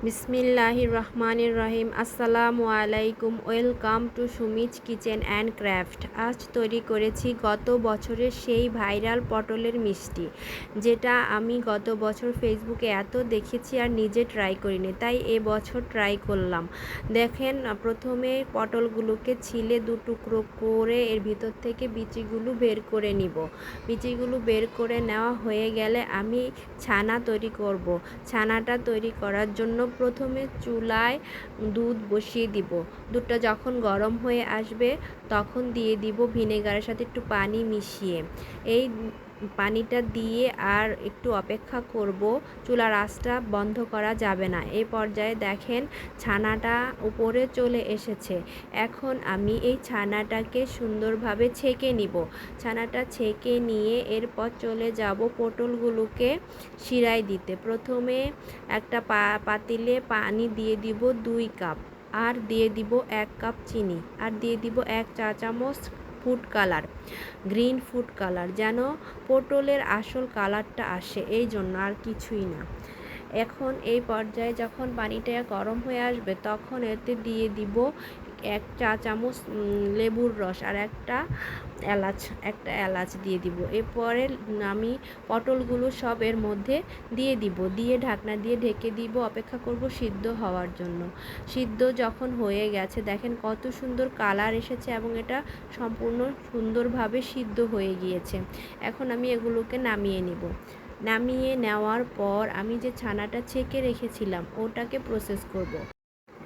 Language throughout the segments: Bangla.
বিসমিল্লাহির রহমানির রহিম। আসসালামু আলাইকুম। Welcome to Sumi's kitchen and craft. আজ তৈরি করেছি গত বছরের সেই ভাইরাল পটলের মিষ্টি, যেটা আমি গত বছর ফেসবুকে এত দেখেছি আর নিজে ট্রাই করিনি, তাই এবছর ট্রাই করলাম। দেখেন, প্রথমে পটলগুলোকে ছিলে দু টুকরো করে এর ভিতর থেকে বিচিগুলো বের করে নিব। বিচিগুলো বের করে নেওয়া হয়ে গেলে আমি ছানা তৈরি করব। ছানাটা তৈরি করার জন্য প্রথমে চুলায় দুধ বসিয়ে দিব। দুধটা যখন গরম হয়ে আসবে তখন দিয়ে দিব ভিনেগারের সাথে একটু পানি মিশিয়ে। এই পানিটা দিয়ে আর একটু অপেক্ষা করব। চুলার আঁচটা বন্ধ করা যাবে না। এই পর্যায়ে দেখেন ছানাটা উপরে চলে এসেছে। এখন আমি এই ছানাটাকে সুন্দরভাবে ছেঁকে নিব। ছানাটা ছেঁকে নিয়ে এরপর চলে যাব পটলগুলোকে শিরায় দিতে। প্রথমে একটা পাতিলে পানি দিয়ে দিব 2 কাপ, আর দিয়ে দিব 1 কাপ চিনি, আর দিয়ে দিব 1 চা চামচ food colour, green food colour, যেন পটলের আসল কালারটা আসে, এই জন্য, আর কিছুই না। এখন এই পর্যায়ে যখন পানিটা গরম হয়ে আসবে তখন এতে দিয়ে দিব 1 চা চামচ লেবুর রস, আর একটা এলাচ দিয়ে দিব। এরপরে আমি পটলগুলো সব এর মধ্যে দিয়ে দিব, দিয়ে ঢাকনা দিয়ে ঢেকে দিব। অপেক্ষা করব সিদ্ধ হওয়ার জন্য। সিদ্ধ যখন হয়ে গেছে দেখেন কত সুন্দর কালার এসেছে এবং এটা সম্পূর্ণ সুন্দরভাবে সিদ্ধ হয়ে গিয়েছে। এখন আমি এগুলোকে নামিয়ে নিব। নামিয়ে নেওয়ার পর আমি যে ছানাটা ছেঁকে রেখেছিলাম ওটাকে প্রসেস করব।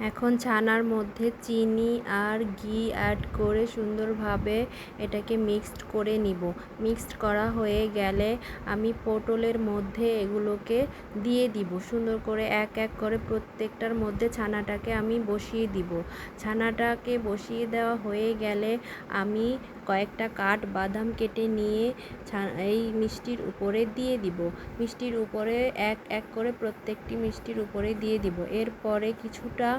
এখন ছানার মধ্যে চিনি আর ঘি অ্যাড করে সুন্দরভাবে এটাকে মিক্সড করে নিব। মিক্সড করা হয়ে গেলে আমি পটলের মধ্যে এগুলোকে দিয়ে দিব। সুন্দর করে এক এক করে প্রত্যেকটার মধ্যে ছানাটাকে আমি বসিয়ে দিব। ছানাটাকে বসিয়ে দেওয়া হয়ে গেলে আমি কয়েকটা কাঠবাদাম কেটে নিয়ে এই মিষ্টির উপরে দিয়ে দিব। মিষ্টির উপরে এক এক করে প্রত্যেকটি মিষ্টির উপরে দিয়ে দিব। এরপরে কিছুটা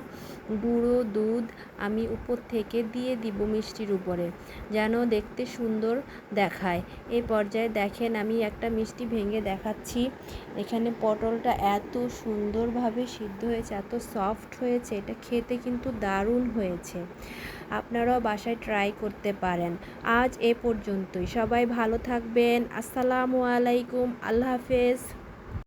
গুঁড়ো দুধ আমি উপর থেকে দিয়ে দিব মিষ্টির উপরে, যেন দেখতে সুন্দর দেখায়। এই পর্যায়ে দেখেন আমি একটা মিষ্টি ভেঙে দেখাচ্ছি। এখানে পটলটা এত সুন্দরভাবে সিদ্ধ হয়েছে, এত সফট হয়েছে, এটা খেতে কিন্তু দারুণ হয়েছে। আপনারাও বাসায় ট্রাই করতে পারেন। আজ এ পর্যন্তই। সবাই ভালো থাকবেন। আসসালামু আলাইকুম। আল্লাহ হাফেজ।